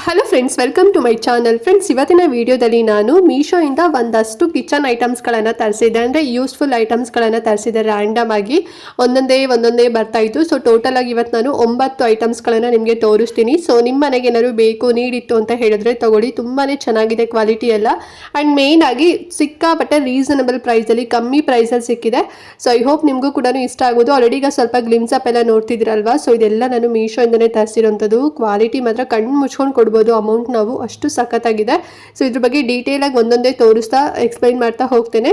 Hello friends, welcome to my channel. Friends, ಇವತ್ತಿನ ವಿಡಿಯೋದಲ್ಲಿ ನಾನು ಮೀಶೋಯಿಂದ ಒಂದಷ್ಟು ಕಿಚನ್ ಐಟಮ್ಸ್ಗಳನ್ನು ತರಿಸಿದ್ದೆ. ಅಂದರೆ ಯೂಸ್ಫುಲ್ ಐಟಮ್ಸ್ಗಳನ್ನು ತರಿಸಿದ್ದೆ. ರ್ಯಾಂಡಮ್ ಆಗಿ ಒಂದೊಂದೇ ಬರ್ತಾ ಇತ್ತು. ಸೊ ಟೋಟಲ್ ಆಗಿ ಇವತ್ತು ನಾನು 9 ಐಟಮ್ಸ್ಗಳನ್ನು ನಿಮಗೆ ತೋರಿಸ್ತೀನಿ. ಸೊ ನಿಮ್ಮ ಮನೆಗೆ ಏನಾದ್ರು ಬೇಕು, ನೀಡಿತ್ತು ಅಂತ ಹೇಳಿದ್ರೆ ತಗೊಳ್ಳಿ. ತುಂಬಾ ಚೆನ್ನಾಗಿದೆ ಕ್ವಾಲಿಟಿ ಎಲ್ಲ. ಆ್ಯಂಡ್ ಮೇಯ್ನ್ ಆಗಿ ಸಿಕ್ಕಾಪಟ್ಟೆ ರೀಸನಬಲ್ ಪ್ರೈಸಲ್ಲಿ, ಕಮ್ಮಿ ಪ್ರೈಸಲ್ಲಿ ಸಿಕ್ಕಿದೆ. ಸೊ ಐ ಹೋಪ್ ನಿಮಗೂ ಕೂಡ ಇಷ್ಟ ಆಗೋದು. ಆಲ್ರೆಡಿ ಈಗ ಸ್ವಲ್ಪ ಗ್ಲಿಮ್ಸ್ ಅಪ್ ಎಲ್ಲ ನೋಡ್ತಿದ್ದೀರಲ್ವಾ. ಸೊ ಇದೆಲ್ಲ ನಾನು ಮೀಶೋಯಿಂದನೇ ತರಿಸಿರೋಂಥದ್ದು. ಕ್ವಾಲಿಟಿ ಮಾತ್ರ ಕಣ್ಣು ಮುಚ್ಕೊಂಡು ಕೊಡ್ಬೋದು ಅಮೌಂಟ್ ನಾವು, ಅಷ್ಟು ಸಖತ್ತಾಗಿದೆ. ಸೊ ಇದ್ರ ಬಗ್ಗೆ ಡೀಟೇಲ್ ಆಗಿ ಒಂದೊಂದೇ ತೋರಿಸ್ತಾ ಎಕ್ಸ್ಪ್ಲೈನ್ ಮಾಡ್ತಾ ಹೋಗ್ತೇನೆ.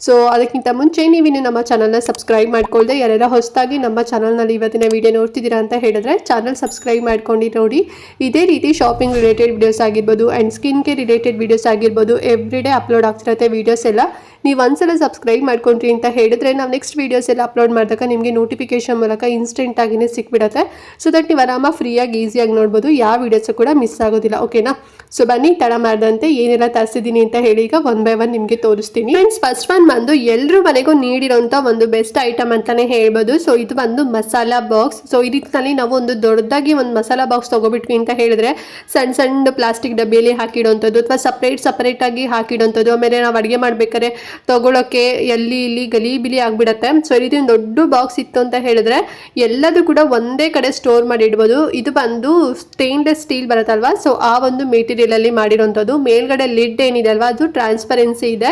ಸೊ ಅದಕ್ಕಿಂತ ಮುಂಚೆ ನೀವಿನ್ನು ನಮ್ಮ ಚಾನಲ್ನ ಸಬ್ಸ್ಕ್ರೈಬ್ ಮಾಡ್ಕೊಳ್ದೆ ಯಾರೆಲ್ಲ ಹೊಸದಾಗಿ ನಮ್ಮ ಚಾನಲ್ನಲ್ಲಿ ಇವತ್ತಿನ ವಿಡಿಯೋ ನೋಡ್ತಿದ್ದೀರಾ ಅಂತ ಹೇಳಿದ್ರೆ ಚಾನಲ್ ಸಬ್ಸ್ಕ್ರೈಬ್ ಮಾಡ್ಕೊಂಡು ನೋಡಿ. ಇದೇ ರೀತಿ ಶಾಪಿಂಗ್ ರಿಲೇಟೆಡ್ ವಿಡಿಯೋಸ್ ಆಗಿರ್ಬೋದು and skin care related videos ಆಗಿರ್ಬೋದು ಎವ್ರಿಡೇ ಅಪ್ಲೋಡ್ ಆಗ್ತಿರುತ್ತೆ ವಿಡಿಯೋಸ್ ಎಲ್ಲ. ನೀವು ಒಂದ್ಸಲ ಸಬ್ಸ್ಕ್ರೈಬ್ ಮಾಡ್ಕೊಂಡ್ರಿ ಅಂತ ಹೇಳಿದ್ರೆ ನಾವು ನೆಕ್ಸ್ಟ್ ವೀಡಿಯೋಸ್ ಎಲ್ಲ ಅಪ್ಲೋಡ್ ಮಾಡಿದಾಗ ನಿಮಗೆ ನೋಟಿಫಿಕೇಶನ್ ಮೂಲಕ ಇನ್ಸ್ಟೆಂಟ್ ಆಗಿನೇ ಸಿಕ್ಬಿಡುತ್ತೆ. ಸೊ ದಟ್ ನೀವು ಆರಾಮ ಫ್ರೀಯಾಗಿ ಈಸಿಯಾಗಿ ನೋಡ್ಬೋದು, ಯಾವ ವೀಡಿಯೋಸು ಕೂಡ ಮಿಸ್ ಆಗೋದಿಲ್ಲ. ಓಕೆನಾ? ಸೊ ಬನ್ನಿ, ತಡ ಮಾಡ್ದಂತೆ ಏನೆಲ್ಲ ತರಿಸಿದ್ದೀನಿ ಅಂತ ಹೇಳಿ ಈಗ ಒನ್ ಬೈ ಒನ್ ನಿಮಗೆ ತೋರಿಸ್ತೀನಿ. ಫ್ರೆಂಡ್ಸ್, ಫಸ್ಟ್ ಒನ್ ಬಂದು ಎಲ್ಲರೂ ಮನೆಗೂ ನೀಡಿರೋಂಥ ಒಂದು ಬೆಸ್ಟ್ ಐಟಮ್ ಅಂತಾನೆ ಹೇಳ್ಬೋದು. ಸೊ ಇದು ಒಂದು ಮಸಾಲಾ ಬಾಕ್ಸ್. ಸೊ ಈ ರೀತಿಯಲ್ಲಿ ನಾವು ಒಂದು ದೊಡ್ಡದಾಗಿ ಒಂದು ಮಸಾಲಾ ಬಾಕ್ಸ್ ತಗೋಬಿಟ್ವಿ ಅಂತ ಹೇಳಿದ್ರೆ ಸಣ್ಣ ಸಣ್ಣ ಪ್ಲಾಸ್ಟಿಕ್ ಡಬ್ಬಿಯಲ್ಲಿ ಹಾಕಿಡೋಂಥದ್ದು ಅಥವಾ ಸಪ್ರೇಟ್ ಆಗಿ ಹಾಕಿಡೋಂಥದ್ದು. ಆಮೇಲೆ ನಾವು ಅಡುಗೆ ಮಾಡ್ಬೇಕಾದ್ರೆ ತಗೊಳಕ್ಕೆ ಇಲ್ಲಿ ಗಲೀಬಿಲಿ ಆಗ್ಬಿಡತ್ತೆ. ಸೊ ಈ ರೀತಿ ಒಂದು ದೊಡ್ಡ ಬಾಕ್ಸ್ ಇತ್ತು ಅಂತ ಹೇಳಿದ್ರೆ ಎಲ್ಲದೂ ಕೂಡ ಒಂದೇ ಕಡೆ ಸ್ಟೋರ್ ಮಾಡಿ ಇಡ್ಬೋದು. ಇದು ಬಂದು ಸ್ಟೇನ್ಲೆಸ್ ಸ್ಟೀಲ್ ಬರುತ್ತಲ್ವಾ, ಸೊ ಆ ಒಂದು ಮೆಟೀರಿಯಲ್ ಅಲ್ಲಿ ಮಾಡಿರೋಂಥದ್ದು. ಮೇಲ್ಗಡೆ ಲಿಡ್ ಏನಿದೆ ಅಲ್ವಾ, ಅದು ಟ್ರಾನ್ಸ್ಪರೆನ್ಸಿ ಇದೆ.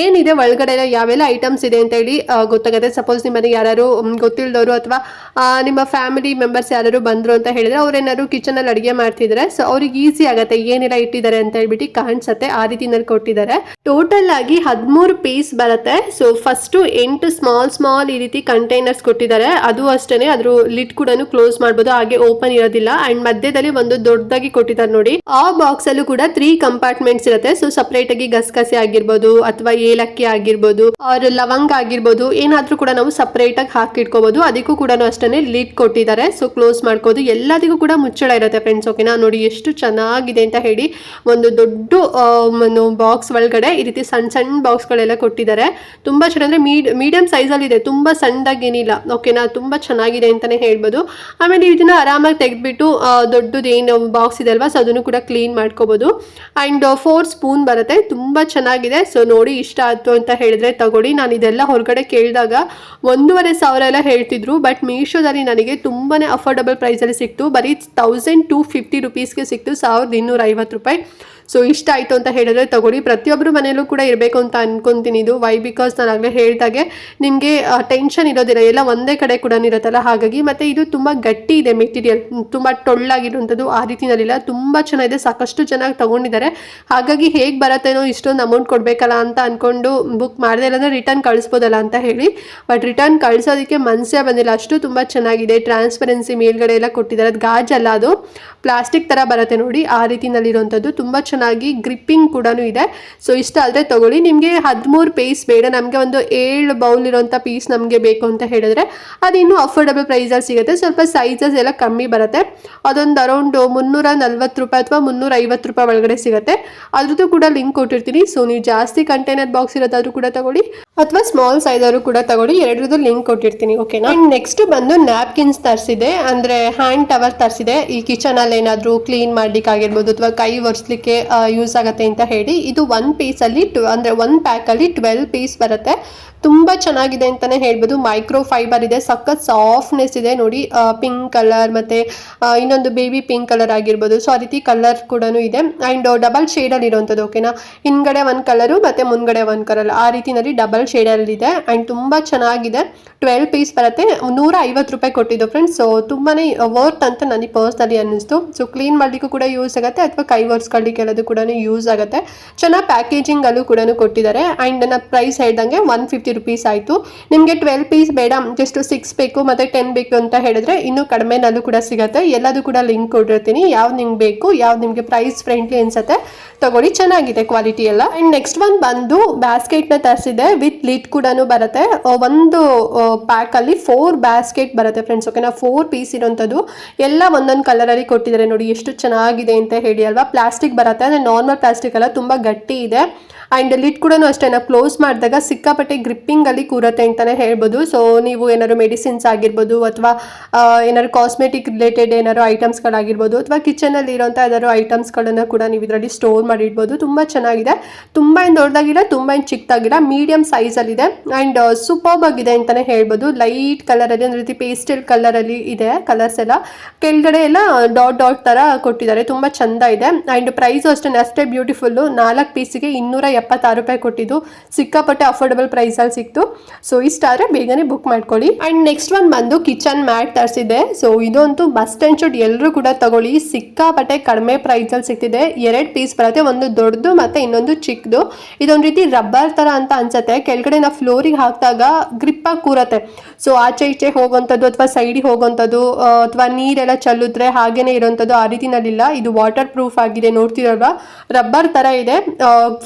ಏನಿದೆ ಒಳಗಡೆ ಯಾವೆಲ್ಲ ಐಟಮ್ಸ್ ಇದೆ ಅಂತ ಹೇಳಿ ಗೊತ್ತಾಗುತ್ತೆ. ಸಪೋಸ್ ನಿಮ್ಮನೆ ಯಾರು ಗೊತ್ತಿಲ್ಲದವರು ಅಥವಾ ನಿಮ್ಮ ಫ್ಯಾಮಿಲಿ ಮೆಂಬರ್ಸ್ ಯಾರು ಬಂದ್ರು ಅಂತ ಹೇಳಿದ್ರೆ ಅವ್ರೇನಾದ್ರು ಕಿಚನ್ ಅಲ್ಲಿ ಅಡುಗೆ ಮಾಡ್ತಿದ್ರೆ ಸೊ ಅವ್ರಿಗೆ ಈಸಿ ಆಗುತ್ತೆ ಏನೆಲ್ಲ ಇಟ್ಟಿದ್ದಾರೆ ಅಂತ ಹೇಳ್ಬಿಟ್ಟು ಕಾಣಿಸುತ್ತೆ. ಆ ರೀತಿನಲ್ಲಿ ಕೊಟ್ಟಿದ್ದಾರೆ. ಟೋಟಲ್ ಆಗಿ 13 ಪೀಸ್ ಬರುತ್ತೆ. ಸೊ ಫಸ್ಟ್ 8 ಸ್ಮಾಲ್ ಈ ರೀತಿ ಕಂಟೈನರ್ಸ್ ಕೊಟ್ಟಿದ್ದಾರೆ. ಅದು ಅಷ್ಟೇ, ಅದ್ರ ಲಿಡ್ ಕೂಡ ಕ್ಲೋಸ್ ಮಾಡ್ಬೋದು, ಹಾಗೆ ಓಪನ್ ಇರೋದಿಲ್ಲ. ಅಂಡ್ ಮಧ್ಯದಲ್ಲಿ ಒಂದು ದೊಡ್ಡದಾಗಿ ಕೊಟ್ಟಿದ್ದಾರೆ ನೋಡಿ. ಆ ಬಾಕ್ಸ್ ಅಲ್ಲೂ ಕೂಡ 3 ಕಂಪಾರ್ಟ್ಮೆಂಟ್ಸ್ ಇರುತ್ತೆ. ಸೊ ಸಪರೇಟ್ ಆಗಿ ಗಸಗಸೆ ಆಗಿರ್ಬೋದು ಅಥವಾ ಏಲಕ್ಕಿ ಆಗಿರ್ಬೋದು ಅವ್ರ ಲವಂಗ ಆಗಿರ್ಬೋದು ಏನಾದ್ರೂ ಕೂಡ ನಾವು ಸಪರೇಟ್ ಆಗಿ ಹಾಕಿಟ್ಕೋಬಹುದು. ಅದಕ್ಕೂ ಕೂಡ ಅಷ್ಟೇ ಲಿಡ್ ಕೊಟ್ಟಿದ್ದಾರೆ. ಸೊ ಕ್ಲೋಸ್ ಮಾಡ್ಕೋದು. ಎಲ್ಲದಕ್ಕೂ ಕೂಡ ಮುಚ್ಚಳ ಇರುತ್ತೆ ಫ್ರೆಂಡ್ಸ್. ಓಕೆನಾ? ನೋಡಿ ಎಷ್ಟು ಚೆನ್ನಾಗಿದೆ ಅಂತ ಹೇಳಿ. ಒಂದು ದೊಡ್ಡ ಬಾಕ್ಸ್ ಒಳಗಡೆ ಈ ರೀತಿ ಸಣ್ಣ ಬಾಕ್ಸ್ಗಳೆಲ್ಲ ಕೊಟ್ಟಿದ್ದಾರೆ. ತುಂಬಾ ಚೆನ್ನಾಗಿ ಮೀಡಿಯಂ ಸೈಜಲ್ಲಿ ಇದೆ, ತುಂಬಾ ಸಣ್ಣದಾಗೇನಿಲ್ಲ. ಓಕೆನಾ? ತುಂಬಾ ಚೆನ್ನಾಗಿದೆ ಅಂತಾನೆ ಹೇಳ್ಬೋದು. ಆಮೇಲೆ ಇದನ್ನ ಆರಾಮಾಗಿ ತೆಗೆದ್ಬಿಟ್ಟು ದೊಡ್ಡದು ಏನು ಬಾಕ್ಸ್ ಇದೆ ಅಲ್ವಾ, ಸೊ ಅದನ್ನು ಕೂಡ ಕ್ಲೀನ್ ಮಾಡ್ಕೋಬಹುದು. ಅಂಡ್ 4 ಸ್ಪೂನ್ ಬರುತ್ತೆ. ತುಂಬಾ ಚೆನ್ನಾಗಿದೆ. ಸೊ ನೋಡಿ, ಇಷ್ಟ ಆಯ್ತು ಅಂತ ಹೇಳಿದ್ರೆ ತಗೊಳ್ಳಿ. ನಾನು ಇದೆಲ್ಲ ಹೊರಗಡೆ ಕೇಳಿದಾಗ 1,500 ಎಲ್ಲ ಹೇಳ್ತಿದ್ರು. ಬಟ್ ಮೀಶೋದಲ್ಲಿ ನನಗೆ ತುಂಬಾನೇ ಅಫೋರ್ಡಬಲ್ ಪ್ರೈಸಲ್ಲಿ ಸಿಕ್ತು. ಬರೀ 1250 ರುಪೀಸ್ಗೆ ಸಿಕ್ತು, 1250 ರೂಪಾಯಿ. ಸೊ ಇಷ್ಟ ಆಯಿತು ಅಂತ ಹೇಳಿದ್ರೆ ತಗೊಳ್ಳಿ. ಪ್ರತಿಯೊಬ್ಬರು ಮನೆಯಲ್ಲೂ ಕೂಡ ಇರಬೇಕು ಅಂತ ಅನ್ಕೊಂತೀನಿ ಇದು. ವೈ ಬಿಕಾಸ್ ನಾನು ಆಗಲೇ ಹೇಳಿದಾಗೆ ನಿಮಗೆ ಟೆನ್ಷನ್ ಇರೋದಿಲ್ಲ, ಎಲ್ಲ ಒಂದೇ ಕಡೆ ಕೂಡ ಇರುತ್ತಲ್ಲ, ಹಾಗಾಗಿ. ಮತ್ತು ಇದು ತುಂಬ ಗಟ್ಟಿ ಇದೆ ಮೆಟೀರಿಯಲ್, ತುಂಬ ಟೊಳ್ಳಾಗಿರುವಂಥದ್ದು. ಆ ರೀತಿನಲ್ಲಿಲ್ಲ, ತುಂಬ ಚೆನ್ನಾಗಿದೆ. ಸಾಕಷ್ಟು ಚೆನ್ನಾಗಿ ತೊಗೊಂಡಿದ್ದಾರೆ. ಹಾಗಾಗಿ ಹೇಗೆ ಬರತ್ತೇನೋ ಇಷ್ಟೊಂದು ಅಮೌಂಟ್ ಕೊಡಬೇಕಲ್ಲ ಅಂತ ಅಂದ್ಕೊಂಡು ಬುಕ್ ಮಾಡಿದೆ. ಇಲ್ಲಾಂದರೆ ರಿಟರ್ನ್ ಕಳಿಸ್ಬೋದಲ್ಲ ಅಂತ ಹೇಳಿ. ಬಟ್ ರಿಟರ್ನ್ ಕಳಿಸೋದಕ್ಕೆ ಮನಸ್ಸೇ ಬಂದಿಲ್ಲ, ಅಷ್ಟು ತುಂಬ ಚೆನ್ನಾಗಿದೆ. ಟ್ರಾನ್ಸ್ಪರೆನ್ಸಿ ಮೇಲ್ಗಡೆ ಎಲ್ಲ ಕೊಟ್ಟಿದ್ದಾರೆ. ಅದು ಗಾಜಲ್ಲ, ಅದು ಪ್ಲಾಸ್ಟಿಕ್ ಥರ ಬರುತ್ತೆ ನೋಡಿ, ಆ ರೀತಿನಲ್ಲಿರುವಂಥದ್ದು. ತುಂಬ ಚೆನ್ನಾಗಿ ಗ್ರಿಪ್ಪಿಂಗ್ ಕೂಡ ಇದೆ. ಸೊ ಇಷ್ಟ ಆದರೆ ತಗೊಳ್ಳಿ. ನಿಮಗೆ 13 ಪೀಸ್ ಬೇಡ, ನಮಗೆ ಒಂದು 7 ಬೌಲ್ ಇರೋಂಥ ಪೀಸ್ ನಮಗೆ ಬೇಕು ಅಂತ ಹೇಳಿದ್ರೆ ಅದು ಇನ್ನೂ ಅಫೋರ್ಡಬಲ್ ಪ್ರೈಸಲ್ಲಿ ಸಿಗುತ್ತೆ. ಸ್ವಲ್ಪ ಸೈಜಸ್ ಎಲ್ಲ ಕಮ್ಮಿ ಬರುತ್ತೆ. ಅದೊಂದು ಅರೌಂಡ್ 340 ರೂಪಾಯಿ ಅಥವಾ 350 ರೂಪಾಯಿ ಒಳಗಡೆ ಸಿಗುತ್ತೆ. ಅದ್ರದ್ದು ಕೂಡ ಲಿಂಕ್ ಕೊಟ್ಟಿರ್ತೀನಿ. ಸೊ ನೀವು ಜಾಸ್ತಿ ಕಂಟೈನರ್ ಬಾಕ್ಸ್ ಇರೋದಾದ್ರೂ ಕೂಡ ತಗೊಳ್ಳಿ ಅಥವಾ ಸ್ಮಾಲ್ ಸೈಜ್ ಆದ್ರೂ ಕೂಡ ತಗೊಳ್ಳಿ. ಎರಡರದ್ದು ಲಿಂಕ್ ಕೊಟ್ಟಿರ್ತೀನಿ. ಓಕೆನಾ? ನೆಕ್ಸ್ಟ್ ಬಂದು ನ್ಯಾಪ್ಕಿನ್ಸ್ ತರಿಸಿದೆ, ಅಂದ್ರೆ ಹ್ಯಾಂಡ್ ಟವಲ್ ತರಿಸಿದೆ. ಈ ಕಿಚನ್ ಅಲ್ಲಿ ಏನಾದ್ರು ಕ್ಲೀನ್ ಮಾಡ್ಲಿಕ್ಕೆ ಆಗಿರ್ಬೋದು ಅಥವಾ ಕೈ ಒರೆಸ್ಲಿಕ್ಕೆ ಯೂಸ್ ಆಗುತ್ತೆ ಅಂತ ಹೇಳಿ. ಇದು 1 ಪೀಸಲ್ಲಿ ಅಂದರೆ 1 ಪ್ಯಾಕಲ್ಲಿ 12 ಪೀಸ್ ಬರುತ್ತೆ. ತುಂಬ ಚೆನ್ನಾಗಿದೆ ಅಂತಲೇ ಹೇಳ್ಬೋದು. ಮೈಕ್ರೋ ಫೈಬರ್ ಇದೆ, ಸಖತ್ ಸಾಫ್ಟ್ನೆಸ್ ಇದೆ ನೋಡಿ. ಪಿಂಕ್ ಕಲರ್ ಮತ್ತು ಇನ್ನೊಂದು ಬೇಬಿ ಪಿಂಕ್ ಕಲರ್ ಆಗಿರ್ಬೋದು. ಸೊ ಆ ರೀತಿ ಕಲರ್ ಕೂಡ ಇದೆ. ಆ್ಯಂಡ್ ಡಬಲ್ ಶೇಡಲ್ಲಿ ಇರೋವಂಥದ್ದು. ಓಕೆನಾ? ಹಿಂದ್ಗಡೆ 1 ಕಲರು ಮತ್ತು ಮುಂದ್ಗಡೆ 1 ಕಲರ್, ಆ ರೀತಿನಲ್ಲಿ ಡಬಲ್ ಶೇಡಲ್ಲಿ ಇದೆ. ಆ್ಯಂಡ್ ತುಂಬ ಚೆನ್ನಾಗಿದೆ. 12 ಪೀಸ್ ಬರುತ್ತೆ. 150 ರೂಪಾಯಿ ಕೊಟ್ಟಿದ್ದು ಫ್ರೆಂಡ್ಸ್. ಸೊ ತುಂಬಾ ವರ್ತ್ ಅಂತ ನನಗೆ ಪರ್ಸ್ನಲಿ ಅನ್ನಿಸ್ತು. ಸೊ ಕ್ಲೀನ್ ಮಾಡಲಿಕ್ಕೂ ಕೂಡ ಯೂಸ್ ಆಗುತ್ತೆ ಅಥವಾ ಕೈ ಒರೆಸ್ಕೊಳ್ಳಿಕ್ಕೆ ಎಲ್ಲದು ಕೂಡ ಯೂಸ್ ಆಗುತ್ತೆ. ಚೆನ್ನಾಗಿ ಪ್ಯಾಕೇಜಿಂಗ್ ಅಲ್ಲೂ ಕೂಡ ಕೊಟ್ಟಿದ್ದಾರೆ. ಆ್ಯಂಡ್ ನನ್ನ ಪ್ರೈಸ್ ಹೇಳ್ದಂಗೆ 150 ರುಪೀಸ್ ಆಯಿತು. ನಿಮಗೆ 12 ಪೀಸ್ ಬೇಡ, ಜಸ್ಟ್ 6 ಬೇಕು ಮತ್ತು 10 ಬೇಕು ಅಂತ ಹೇಳಿದ್ರೆ ಇನ್ನೂ ಕಡಿಮೆನಲ್ಲೂ ಕೂಡ ಸಿಗುತ್ತೆ. ಎಲ್ಲದೂ ಕೂಡ ಲಿಂಕ್ ಕೊಟ್ಟಿರ್ತೀನಿ. ಯಾವ್ದು ನಿಮ್ಗೆ ಬೇಕು, ಯಾವ್ದು ನಿಮಗೆ ಪ್ರೈಸ್ ಫ್ರೆಂಡ್ಲಿ ಅನ್ಸುತ್ತೆ ತಗೊಳ್ಳಿ. ಚೆನ್ನಾಗಿದೆ ಕ್ವಾಲಿಟಿ ಎಲ್ಲ. ಆ್ಯಂಡ್ ನೆಕ್ಸ್ಟ್ ಒಂದು ಬಂದು ಬ್ಯಾಸ್ಕೆಟ್ನ ತರಿಸಿದೆ, ವಿತ್ ಲಿಡ್ ಕೂಡ ಬರುತ್ತೆ. ಒಂದು ಪ್ಯಾಕಲ್ಲಿ 4 ಬ್ಯಾಸ್ಕೆಟ್ ಬರುತ್ತೆ ಫ್ರೆಂಡ್ಸ್. ಓಕೆನಾ? 4 ಪೀಸ್ ಇರೋಂಥದ್ದು. ಎಲ್ಲ ಒಂದೊಂದು ಕಲರಲ್ಲಿ ಕೊಟ್ಟಿದ್ದಾರೆ ನೋಡಿ, ಎಷ್ಟು ಚೆನ್ನಾಗಿದೆ ಅಂತ ಹೇಳಿ ಅಲ್ವಾ. ಪ್ಲಾಸ್ಟಿಕ್ ಬರುತ್ತೆ, ಅಂದರೆ ನಾರ್ಮಲ್ ಪ್ಲಾಸ್ಟಿಕ್ ಅಲ್ಲ, ತುಂಬ ಗಟ್ಟಿ ಇದೆ. ಆ್ಯಂಡ್ ಲಿಡ್ ಕೂಡ ಅಷ್ಟೇ, ನಾವು ಕ್ಲೋಸ್ ಮಾಡಿದಾಗ ಸಿಕ್ಕಾಪಟ್ಟೆ ಗ್ರಿಪ್ ಗ್ರಿಪ್ಪಿಂಗಲ್ಲಿ ಕೂರತ್ತೆ ಅಂತಲೇ ಹೇಳ್ಬೋದು. ಸೊ ನೀವು ಏನಾದ್ರು ಮೆಡಿಸಿನ್ಸ್ ಆಗಿರ್ಬೋದು ಅಥವಾ ಏನಾದ್ರು ಕಾಸ್ಮೆಟಿಕ್ ರಿಲೇಟೆಡ್ ಏನಾದ್ರು ಐಟಮ್ಸ್ಗಳಾಗಿರ್ಬೋದು ಅಥವಾ ಕಿಚನಲ್ಲಿ ಇರೋಂಥ ಯಾವ್ದಾದ್ರು ಐಟಮ್ಸ್ಗಳನ್ನು ಕೂಡ ನೀವು ಇದರಲ್ಲಿ ಸ್ಟೋರ್ ಮಾಡಿಡ್ಬೋದು. ತುಂಬ ಚೆನ್ನಾಗಿದೆ, ತುಂಬ ಏನು ದೊಡ್ಡದಾಗಿಲ್ಲ, ತುಂಬ ಏನು ಚಿಕ್ಕದಾಗಿಲ್ಲ, ಮೀಡಿಯಮ್ ಸೈಜಲ್ಲಿದೆ ಆ್ಯಂಡ್ ಸೂಪರ್ಬ್ ಆಗಿದೆ ಅಂತಲೇ ಹೇಳ್ಬೋದು. ಲೈಟ್ ಕಲರಲ್ಲಿ ಒಂದು ರೀತಿ ಪೇಸ್ಟಲ್ ಕಲರಲ್ಲಿ ಇದೆ ಕಲರ್ಸ್ ಎಲ್ಲ, ಕೆಳಗಡೆ ಎಲ್ಲ ಡಾಟ್ ಡಾಟ್ ಥರ ಕೊಟ್ಟಿದ್ದಾರೆ, ತುಂಬ ಚೆಂದ ಇದೆ. ಆ್ಯಂಡ್ ಪ್ರೈಸು ಅಷ್ಟೇ ಬ್ಯೂಟಿಫುಲ್ಲು. 4 ಪೀಸಿಗೆ 276 ರೂಪಾಯಿ ಕೊಟ್ಟಿದ್ದು, ಸಿಕ್ಕಾಪಟ್ಟೆ ಅಫೋರ್ಡಬಲ್ ಪ್ರೈಸಲ್ಲಿ ಸಿಕ್ತು. ಸೊ ಇಷ್ಟ ಆದರೆ ಬೇಗನೆ ಬುಕ್ ಮಾಡ್ಕೊಳ್ಳಿ. ಆ್ಯಂಡ್ ನೆಕ್ಸ್ಟ್ ಒಂದು ಬಂದು ಕಿಚನ್ ಮ್ಯಾಟ್ ತರಿಸಿದೆ. ಸೊ ಇದಂತೂ ಮಸ್ಟ್ ಆ್ಯಂಡ್ ಶುಡ್ ಎಲ್ಲರೂ ಕೂಡ ತಗೊಳ್ಳಿ, ಸಿಕ್ಕಾಪಟ್ಟೆ ಕಡಿಮೆ ಪ್ರೈಸಲ್ಲಿ ಸಿಗ್ತಿದೆ. 2 ಪೀಸ್ ಬರುತ್ತೆ, ಒಂದು ದೊಡ್ಡದು ಮತ್ತು ಇನ್ನೊಂದು ಚಿಕ್ಕದು. ಇದೊಂದು ರೀತಿ ರಬ್ಬರ್ ಥರ ಅಂತ ಅನ್ಸುತ್ತೆ, ಕೆಳಗಡೆ ನಾವು ಫ್ಲೋರಿಗೆ ಹಾಕಿದಾಗ ಗ್ರಿಪ್ಪಾಗಿ ಕೂರತ್ತೆ. ಸೊ ಆಚೆ ಈಚೆ ಹೋಗೋವಂಥದ್ದು ಅಥವಾ ಸೈಡಿಗೆ ಹೋಗೋವಂಥದ್ದು ಅಥವಾ ನೀರೆಲ್ಲ ಚೆಲ್ಲಿದ್ರೆ ಹಾಗೇನೆ ಇರೋವಂಥದ್ದು ಆ ರೀತಿನಲ್ಲಿಲ್ಲ. ಇದು ವಾಟರ್ ಪ್ರೂಫ್ ಆಗಿದೆ, ನೋಡ್ತಿರಲ್ವಾ, ರಬ್ಬರ್ ಥರ ಇದೆ.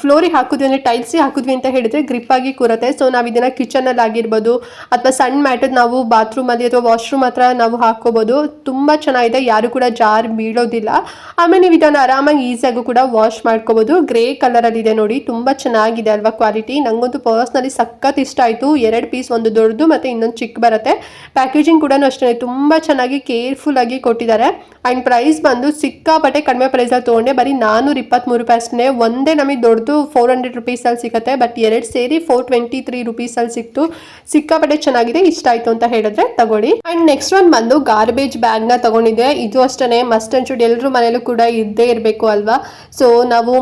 ಫ್ಲೋರಿಗೆ ಹಾಕಿದ್ವಿ ಅಂದರೆ ಟೈಲ್ಸಿಗೆ ಹಾಕಿದ್ವಿ ಅಂತ ಹೇಳಿದ್ರೆ ಗ್ರಿಪ್ ಆಗಿ ಕೂರತ್ತೆ. ಸೊ ನಾವು ಇದನ್ನು ಕಿಚನಲ್ಲಿ ಆಗಿರ್ಬೋದು ಅಥವಾ ಸಣ್ಣ ಮ್ಯಾಟದ್ ನಾವು ಬಾತ್ರೂಮಲ್ಲಿ ಅಥವಾ ವಾಶ್ರೂಮ್ ಹತ್ರ ನಾವು ಹಾಕೋಬೋದು. ತುಂಬ ಚೆನ್ನಾಗಿದೆ, ಯಾರು ಕೂಡ ಜಾರ್ ಬೀಳೋದಿಲ್ಲ. ಆಮೇಲೆ ನೀವು ಇದನ್ನು ಆರಾಮಾಗಿ ಈಸಿಯಾಗೂ ಕೂಡ ವಾಶ್ ಮಾಡ್ಕೋಬೋದು. ಗ್ರೇ ಕಲರಲ್ಲಿ ಇದೆ ನೋಡಿ, ತುಂಬ ಚೆನ್ನಾಗಿದೆ ಅಲ್ವಾ ಕ್ವಾಲಿಟಿ. ನನಗಂತೂ ಪರ್ಸ್ನಲಿ ಸಖತ್ ಇಷ್ಟ ಆಯಿತು. 2 ಪೀಸ್, ಒಂದು ದೊಡ್ಡದು ಮತ್ತು ಇನ್ನೊಂದು ಚಿಕ್ಕ ಬರುತ್ತೆ. ಪ್ಯಾಕೇಜಿಂಗ್ ಕೂಡ ಅಷ್ಟೇ ತುಂಬ ಚೆನ್ನಾಗಿ ಕೇರ್ಫುಲ್ ಆಗಿ ಕೊಟ್ಟಿದ್ದಾರೆ. ಆ್ಯಂಡ್ ಪ್ರೈಸ್ ಬಂದು ಸಿಕ್ಕಾಪಟ್ಟೆ ಕಡಿಮೆ ಪ್ರೈಸಲ್ಲಿ ತೊಗೊಂಡೆ, ಬರೀ 423 ರೂಪಾಯಿ ಅಷ್ಟೇ. ಒಂದೇ ನಮಗೆ ದೊಡ್ಡದು 400 ರುಪೀಸಲ್ಲಿ ಸಿಗುತ್ತೆ, ಬಟ್ 2 ಸೇರಿ 423 ರುಪೀಸಲ್ಲಿ ಸಿಕ್ತು. ಸಿಕ್ಕಾಪಟ್ಟೆ ಚೆನ್ನಾಗಿದೆ, ಇಷ್ಟ ಆಯಿತು ಅಂತ ಹೇಳಿದ್ರೆ ತಗೊಳ್ಳಿ. ಆ್ಯಂಡ್ ನೆಕ್ಸ್ಟ್ ಒಂದು ಬಂದು ಗಾರ್ಬೇಜ್ ಬ್ಯಾಗ್ನ ತಗೊಂಡಿದ್ದೆ. ಇದು ಅಷ್ಟೇ ಮಸ್ಟ್ ಆ್ಯಂಡ್ ಶುಡ್ ಎಲ್ಲರೂ ಮನೇಲೂ ಕೂಡ ಇದ್ದೇ ಇರಬೇಕು ಅಲ್ವಾ. ಸೊ ನಾವು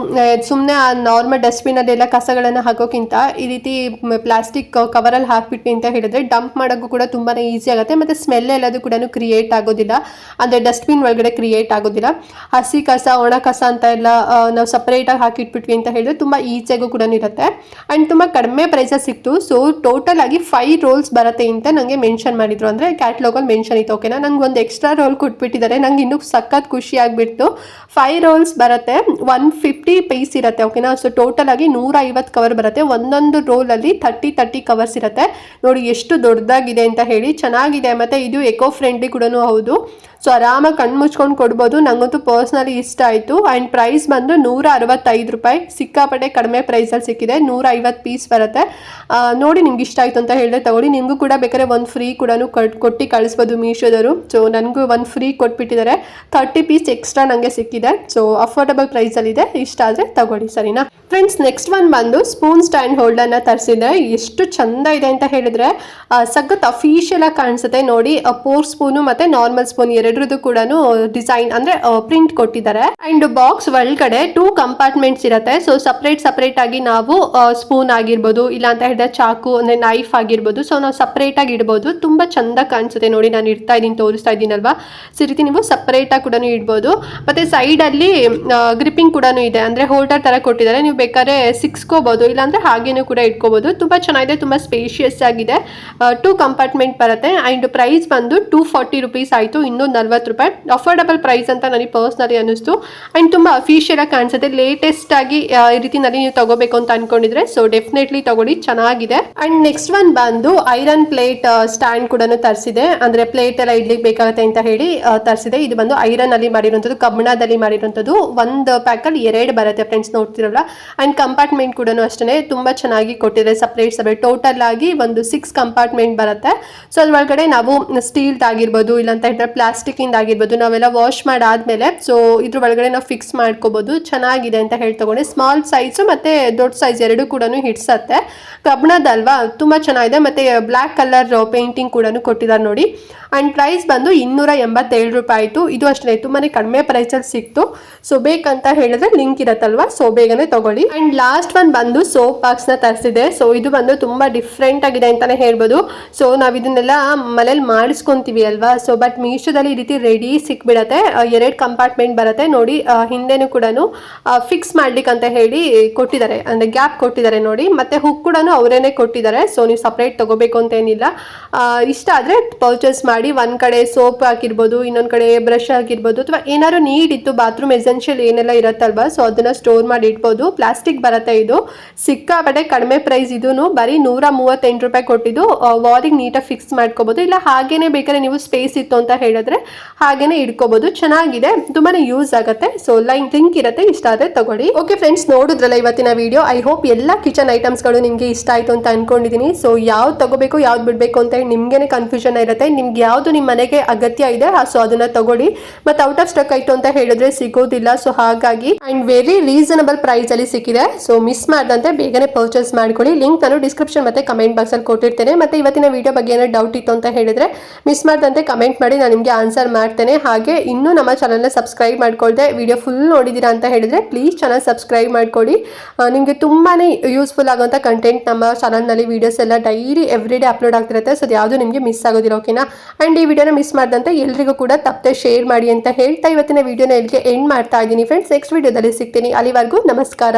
ಸುಮ್ಮನೆ ಆ ನಾರ್ಮಲ್ ಡಸ್ಟ್ಬಿನ್ನಲ್ಲೆಲ್ಲ ಕಸಗಳನ್ನು ಹಾಕೋಕ್ಕಿಂತ ಈ ರೀತಿ ಪ್ಲಾಸ್ಟಿಕ್ ಕವರಲ್ಲಿ ಹಾಕ್ಬಿಟ್ವಿ ಅಂತ ಹೇಳಿದ್ರೆ ಡಂಪ್ ಮಾಡೋಕ್ಕೂ ಕೂಡ ತುಂಬಾ ಈಸಿ ಆಗುತ್ತೆ, ಮತ್ತು ಸ್ಮೆಲ್ ಎಲ್ಲದು ಕೂಡ ಕ್ರಿಯೇಟ್ ಆಗೋದಿಲ್ಲ, ಅಂದರೆ ಡಸ್ಟ್ಬಿನ್ ಒಳಗಡೆ ಕ್ರಿಯೇಟ್ ಆಗೋದಿಲ್ಲ. ಹಸಿ ಕಸ ಒಣ ಕಸ ಅಂತ ಎಲ್ಲ ನಾವು ಸಪ್ರೇಟಾಗಿ ಹಾಕಿಟ್ಬಿಟ್ವಿ ಅಂತ ಹೇಳಿದ್ರೆ ತುಂಬ ಈಸಿಯಾಗೂ ಕೂಡ ಇರುತ್ತೆ. ಆ್ಯಂಡ್ ತುಂಬ ಕಡಿಮೆ ಪ್ರೈಸಲ್ಲಿ ಸಿಕ್ತು. ಸೊ ಟೋಟಲ್ ಆಗಿ 5 ರೋಲ್ಸ್ ಬರುತ್ತೆ ಅಂತ ನನಗೆ ಮೆನ್ಷನ್ ಮಾಡಿದ್ರು, ಅಂದರೆ ಕ್ಯಾಟ್ಲಾಗಲ್ಲಿ ಮೆನ್ಷನ್ ಇತ್ತು. ಓಕೆನಾ, ನಂಗೆ ಒಂದು ಎಕ್ಸ್ಟ್ರಾ ರೋಲ್ ಕೊಟ್ಬಿಟ್ಟಿದ್ದಾರೆ, ನಂಗೆ ಇನ್ನೂ ಸಖತ್ ಖುಷಿ ಆಗಿಬಿಡ್ತು. 5 ರೋಲ್ಸ್ ಬರುತ್ತೆ, 150 ಪೀಸ್ ಇರುತ್ತೆ. ಓಕೆನಾ, ಸೊ ಟೋಟಲ್ ಆಗಿ 150 ಕವರ್ ಬರುತ್ತೆ. ಒಂದೊಂದು ರೋಲಲ್ಲಿ 30 ಕವರ್ಸ್ ಇರುತ್ತೆ. ನೋಡಿ ಎಷ್ಟು ದೊಡ್ಡದಾಗಿದೆ ಅಂತ ಹೇಳಿ, ಚೆನ್ನಾಗಿದೆ. ಮತ್ತು ಇದು ಎಕೋ ಫ್ರೆಂಡ್ಲಿ ಕೂಡ ಹೌದು. ಸೊ ಆರಾಮಾಗಿ ಕಣ್ಣು ಮುಚ್ಕೊಂಡು ಕೊಡ್ಬೋದು. ನನಗಂತೂ ಪರ್ಸ್ನಲಿ ಇಷ್ಟ ಆಯಿತು. ಆ್ಯಂಡ್ ಪ್ರೈಸ್ ಬಂದು 165 ರೂಪಾಯಿ, ಸಿಕ್ಕಾಪಟ್ಟೆ ಕಡಿಮೆ ಪ್ರೈಸಲ್ಲಿ ಸಿಕ್ಕಿದೆ. 150 ಪೀಸ್ ಬರುತ್ತೆ. ನೋಡಿ ನಿಮ್ಗೆ ಇಷ್ಟ ಆಯಿತು ಅಂತ ಹೇಳಿದ್ರೆ ತಗೊಳ್ಳಿ. ನಿಮಗೂ ಕೂಡ ಬೇಕಾದ್ರೆ ಒಂದು ಫ್ರೀ ಕೂಡ ಕೊಟ್ಟು ಕಳಿಸ್ಬೋದು ಮೀಶೋದವರು. ಸೊ ನನಗೂ ಒಂದು ಫ್ರೀ ಕೊಟ್ಬಿಟ್ಟಿದ್ದಾರೆ, 30 ಪೀಸ್ ಎಕ್ಸ್ಟ್ರಾ ನನಗೆ ಸಿಕ್ಕಿದೆ. ಸೊ ಅಫೋರ್ಡಬಲ್ ಪ್ರೈಸಲ್ಲಿದೆ, ಇಷ್ಟ ಆದರೆ ತಗೊಳ್ಳಿ, ಸರಿನಾ ಫ್ರೆಂಡ್ಸ್. ನೆಕ್ಸ್ಟ್ ಒಂದು ಬಂದು ಸ್ಪೂನ್ ಸ್ಟ್ಯಾಂಡ್ ಹೋಲ್ಡರ್ನ ತರಿಸಿದೆ. ಎಷ್ಟು ಚಂದ ಇದೆ ಅಂತ ಹೇಳಿದ್ರೆ ಸಖತ್ ಅಫಿಷಿಯಲ್ ಆಗಿ ಕಾಣಿಸುತ್ತೆ ನೋಡಿ. ಪೋರ್ ಸ್ಪೂನು ಮತ್ತು ನಾರ್ಮಲ್ ಸ್ಪೂನ್ ಎರಡರದ್ದು ಕೂಡ ಡಿಸೈನ್ ಅಂದರೆ ಪ್ರಿಂಟ್ ಕೊಟ್ಟಿದ್ದಾರೆ. ಆ್ಯಂಡ್ ಬಾಕ್ಸ್ ಒಳಗಡೆ 2 ಕಂಪಾರ್ಟ್ಮೆಂಟ್ಸ್ ಇರುತ್ತೆ. ಸೊ ಸಪ್ರೇಟ್ ಆಗಿ ನಾವು ಸ್ಪೂನ್ ಆಗಿರ್ಬೋದು, ಇಲ್ಲ ಅಂತ ಹೇಳಿದ್ರೆ ಚಾಕು ಅಂದರೆ ನೈಫ್ ಆಗಿರ್ಬೋದು, ಸೊ ನಾವು ಸಪ್ರೇಟಾಗಿ ಇಡ್ಬೋದು. ತುಂಬ ಚಂದ ಕಾಣಿಸುತ್ತೆ ನೋಡಿ, ನಾನು ಇಡ್ತಾ ಇದ್ದೀನಿ, ತೋರಿಸ್ತಾ ಇದ್ದೀನಲ್ವಾ. ಸೊ ಈ ರೀತಿ ನೀವು ಸಪ್ರೇಟಾಗಿ ಕೂಡ ಇಡ್ಬೋದು. ಮತ್ತು ಸೈಡಲ್ಲಿ ಗ್ರಿಪ್ಪಿಂಗ್ ಕೂಡ ಇದೆ, ಅಂದರೆ ಹೋಲ್ಡರ್ ಥರ ಕೊಟ್ಟಿದ್ದಾರೆ. ನೀವು ಬೇಕಾದ್ರೆ ಸಿಕ್ಸ್ಕೋಬೋದು, ಇಲ್ಲಾಂದರೆ ಹಾಗೇನೂ ಕೂಡ ಇಟ್ಕೋಬೋದು. ತುಂಬ ಚೆನ್ನಾಗಿದೆ, ತುಂಬ ಸ್ಪೇಷಿಯಸ್ ಆಗಿದೆ. 2 ಕಂಪಾರ್ಟ್ಮೆಂಟ್ ಬರುತ್ತೆ. ಆ್ಯಂಡ್ ಪ್ರೈಸ್ ಬಂದು 240 ರುಪೀಸ್ ಆಯಿತು, ಇನ್ನೂ 40 ರೂಪಾಯಿ. ಅಫೋರ್ಡಬಲ್ ಪ್ರೈಸ್ ಅಂತ ನನಗೆ ಪರ್ಸ್ನಲಿ ಅನ್ನಿಸ್ತು. ಆ್ಯಂಡ್ ತುಂಬ ಅಫಿಷಿಯಲ್ ಆಗಿ ಕಾಣಿಸುತ್ತೆ. ಲೇಟೆಸ್ಟ್ ಆಗಿ ಈ ರೀತಿನಲ್ಲಿ ನೀವು ತಗೋಬೇಕು ಅಂತ ಅನ್ಕೊಂಡಿದ್ರೆ ಸೊ ಡೆಫಿನೆಟ್ಲಿ ತಗೊಳ್ಳಿ, ಚೆನ್ನಾಗಿದೆ. ಆ್ಯಂಡ್ ನೆಕ್ಸ್ಟ್ ಒಂದು ಬಂದು ಐರನ್ ಪ್ಲೇಟ್ ಸ್ಟ್ಯಾಂಡ್ ಕೂಡ ತರಿಸಿದೆ, ಅಂದರೆ ಪ್ಲೇಟ್ ಎಲ್ಲ ಇಡ್ಲಿಕ್ಕೆ ಬೇಕಾಗುತ್ತೆ ಅಂತ ಹೇಳಿ ತರಿಸಿದೆ. ಇದು ಬಂದು ಐರನ್ ಅಲ್ಲಿ ಮಾಡಿರುವಂಥದ್ದು, ಕಬ್ಬಿಣದಲ್ಲಿ ಮಾಡಿರುವಂಥದ್ದು. ಒಂದು ಪ್ಯಾಕಲ್ಲಿ 2 ಬರುತ್ತೆ ಫ್ರೆಂಡ್ಸ್, ನೋಡ್ತಿರಲ್ಲ. ಆ್ಯಂಡ್ ಕಂಪಾರ್ಟ್ಮೆಂಟ್ ಕೂಡ ಅಷ್ಟೇ ತುಂಬ ಚೆನ್ನಾಗಿ ಕೊಟ್ಟಿದ್ದಾರೆ, ಸಪ್ರೇಟ್ ಟೋಟಲ್ ಆಗಿ ಒಂದು 6 ಕಂಪಾರ್ಟ್ಮೆಂಟ್ ಬರುತ್ತೆ. ಸೊ ಅದ್ರೊಳಗಡೆ ನಾವು ಸ್ಟೀಲ್ದು ಆಗಿರ್ಬೋದು, ಇಲ್ಲಾಂತ ಹೇಳಿದ್ರೆ ಪ್ಲಾಸ್ಟಿಕ್ ಇಂದ ಆಗಿರ್ಬೋದು, ನಾವೆಲ್ಲ ವಾಶ್ ಮಾಡಾದ್ಮೇಲೆ ಸೊ ಇದ್ರ ಒಳಗಡೆ ನಾವು ಫಿಕ್ಸ್ ಮಾಡ್ಕೋಬಹುದು. ಚೆನ್ನಾಗಿದೆ ಅಂತ ಹೇಳಿ ತಗೊಂಡೆ. ಸ್ಮಾಲ್ ಸೈಜು ಮತ್ತೆ ದೊಡ್ಡ ಸೈಜ್ ಎರಡು ಕೂಡ ಹಿಡ್ಸತ್ತೆ. ಕಬ್ಬಿಣದಲ್ವಾ, ತುಂಬಾ ಚೆನ್ನಾಗಿದೆ. ಮತ್ತೆ ಬ್ಲ್ಯಾಕ್ ಕಲರ್ ಪೇಂಟಿಂಗ್ ಕೂಡ ಕೊಟ್ಟಿದ್ದಾರೆ ನೋಡಿ. ಆ್ಯಂಡ್ ಪ್ರೈಸ್ ಬಂದು 287 ರೂಪಾಯಿ ಆಯಿತು. ಇದು ಅಷ್ಟೇ ತುಂಬಾ ಕಡಿಮೆ ಪ್ರೈಸಲ್ಲಿ ಸಿಕ್ತು. ಸೊ ಬೇಕಂತ ಹೇಳಿದ್ರೆ ಲಿಂಕ್ ಇರತ್ತಲ್ವಾ, ಸೊ ಬೇಗನೆ ತಗೊಳ್ಳಿ. ಆ್ಯಂಡ್ ಲಾಸ್ಟ್ ಒಂದು ಬಂದು ಸೋಪ್ ಬಾಕ್ಸ್ನ ತರಿಸಿದೆ. ಸೊ ಇದು ಬಂದು ತುಂಬ ಡಿಫ್ರೆಂಟ್ ಆಗಿದೆ ಅಂತಲೇ ಹೇಳ್ಬೋದು. ಸೊ ನಾವು ಇದನ್ನೆಲ್ಲ ಮನೇಲಿ ಮಾಡಿಸ್ಕೊತೀವಿ ಅಲ್ವಾ. ಸೊ ಬಟ್ ಮೀಶೋದಲ್ಲಿ ಈ ರೀತಿ ರೆಡಿ ಸಿಕ್ಬಿಡತ್ತೆ. 2 ಕಂಪಾರ್ಟ್ಮೆಂಟ್ ಬರುತ್ತೆ ನೋಡಿ. ಹಿಂದೆನೂ ಕೂಡ ಫಿಕ್ಸ್ ಮಾಡ್ಲಿಕ್ಕೆ ಅಂತ ಹೇಳಿ ಕೊಟ್ಟಿದ್ದಾರೆ, ಅಂದರೆ ಗ್ಯಾಪ್ ಕೊಟ್ಟಿದ್ದಾರೆ ನೋಡಿ. ಮತ್ತೆ ಹುಕ್ ಕೂಡ ಅವರೇನೆ ಕೊಟ್ಟಿದ್ದಾರೆ. ಸೊ ನೀವು ಸಪ್ರೇಟ್ ತಗೋಬೇಕು ಅಂತ ಏನಿಲ್ಲ. ಇಷ್ಟ ಆದರೆ ಪರ್ಚೇಸ್ ಮಾಡಿ. ಒಂದು ಕಡೆ ಸೋಪ್ ಹಾಕಿರ್ಬೋದು, ಇನ್ನೊಂದು ಕಡೆ ಬ್ರಷ್ ಆಗಿರ್ಬೋದು, ಅಥವಾ ಏನಾದ್ರು ನೀಡ್ ಇತ್ತು ಬಾತ್ರೂಮ್ ಎಸೆನ್ಷಿಯಲ್ ಏನೆಲ್ಲ ಇರುತ್ತಲ್ವಾ, ಸೊ ಅದನ್ನ ಸ್ಟೋರ್ ಮಾಡಿ ಇಡ್ಬೋದು. ಪ್ಲಾಸ್ಟಿಕ್ ಬರುತ್ತೆ. ಇದು ಸಿಕ್ಕಾಪಟ್ಟೆ ಕಡಿಮೆ ಪ್ರೈಸ್. ಇದೂ ಬರೀ 138 ರೂಪಾಯಿ ಕೊಟ್ಟಿದ್ದು ವಾಲಿಗೆ ನೀಟಾಗಿ ಫಿಕ್ಸ್ ಮಾಡ್ಕೋಬಹುದು. ಇಲ್ಲ ಹಾಗೇನೆ ಬೇಕಾದ್ರೆ ನೀವು ಸ್ಪೇಸ್ ಇತ್ತು ಅಂತ ಹೇಳಿದ್ರೆ ಹಾಗೇನೆ ಇಟ್ಕೋಬಹುದು. ಚೆನ್ನಾಗಿದೆ, ತುಂಬಾನೇ ಯೂಸ್ ಆಗುತ್ತೆ. ಸೊ ಲಿಂಕ್ ಇರುತ್ತೆ, ಇಷ್ಟ ಆದರೆ ತಗೊಳ್ಳಿ. ಓಕೆ ಫ್ರೆಂಡ್ಸ್, ನೋಡಿದ್ರಲ್ಲ ಇವತ್ತಿನ ವಿಡಿಯೋ. ಐ ಹೋಪ್ ಎಲ್ಲ ಕಿಚನ್ ಐಟಮ್ಸ್ಗಳು ನಿಮಗೆ ಇಷ್ಟ ಆಯಿತು ಅಂತ ಅನ್ಕೊಂಡಿದ್ದೀನಿ. ಸೊ ಯಾವ್ದು ತಗೋಬೇಕು ಯಾವ್ದು ಬಿಡಬೇಕು ಅಂತ ಹೇಳಿ ನಿಮ್ಗೇನೆ ಕನ್ಫ್ಯೂಷನ್ ಇರುತ್ತೆ. ನಿಮ್ಗೆ ಯಾವುದು ನಿಮ್ಮ ಮನೆಗೆ ಅಗತ್ಯ ಇದೆ ಸೊ ಅದನ್ನ ತಗೊಳ್ಳಿ. ಮತ್ತೆ ಔಟ್ ಆಫ್ ಸ್ಟಾಕ್ ಆಯಿತು ಅಂತ ಹೇಳಿದ್ರೆ ಸಿಗೋದಿಲ್ಲ. ಸೊ ಹಾಗಾಗಿ ಅಂಡ್ ವೆರಿ ರೀಸನಬಲ್ ಪ್ರೈಸ್ ಅಲ್ಲಿ ಸಿಕ್ಕಿದೆ. ಸೊ ಮಿಸ್ ಮಾಡದಂತೆ ಬೇಗನೆ ಪರ್ಚೇಸ್ ಮಾಡ್ಕೊಳ್ಳಿ. ಲಿಂಕ್ ನಾನು ಡಿಸ್ಕ್ರಿಪ್ಷನ್ ಮತ್ತೆ ಕಮೆಂಟ್ ಬಾಕ್ಸ್ ಅಲ್ಲಿ ಕೊಟ್ಟಿರ್ತೇನೆ. ಮತ್ತೆ ಇವತ್ತಿನ ವಿಡಿಯೋ ಬಗ್ಗೆ ಏನಾದ್ರು ಡೌಟ್ ಇತ್ತು ಅಂತ ಹೇಳಿದ್ರೆ ಮಿಸ್ ಮಾಡದಂತೆ ಕಮೆಂಟ್ ಮಾಡಿ, ನಾನು ನಿಮಗೆ ಆನ್ಸರ್ ಮಾಡ್ತೇನೆ. ಹಾಗೆ ಇನ್ನೂ ನಮ್ಮ ಚಾನಲ್ನ ಸಬ್ಸ್ಕ್ರೈಬ್ ಮಾಡ್ಕೊಳ್ದೆ ವಿಡಿಯೋ ಫುಲ್ ನೋಡಿದ್ದೀರಾ ಅಂತ ಹೇಳಿದ್ರೆ ಪ್ಲೀಸ್ ಚಾನಲ್ ಸಬ್ಸ್ಕ್ರೈಬ್ ಮಾಡ್ಕೊಳ್ಳಿ. ನಿಮಗೆ ತುಂಬಾನೇ ಯೂಸ್ಫುಲ್ ಆಗುವಂಥ ಕಂಟೆಂಟ್ ನಮ್ಮ ಚಾನಲ್ನಲ್ಲಿ ವೀಡಿಯೋಸ್ ಎಲ್ಲ ಡೈಲಿ ಎವ್ರಿ ಡೇ ಅಪ್ಲೋಡ್ ಆಗ್ತಿರುತ್ತೆ. ಸೊ ಯಾವುದು ನಿಮಗೆ ಮಿಸ್ ಆಗೋದಿಲ್ಲ, ಓಕೆನಾ? ಅಂಡ್ ಈ ವಿಡಿಯೋನ ಮಿಸ್ ಮಾಡ್ದಂತೆ ಎಲ್ರಿಗೂ ಕೂಡ ತಪ್ಪದೆ ಶೇರ್ ಮಾಡಿ ಅಂತ ಹೇಳ್ತಾ ಇವತ್ತಿನ ವಿಡಿಯೋನ ಇಲ್ಲಿಗೆ ಎಂಡ್ ಮಾಡ್ತಾ ಇದ್ದೀನಿ ಫ್ರೆಂಡ್ಸ್. ನೆಕ್ಸ್ಟ್ ವಿಡಿಯೋದಲ್ಲಿ ಸಿಗ್ತೀನಿ. ಅಲ್ಲಿವರೆಗೂ ನಮಸ್ಕಾರ.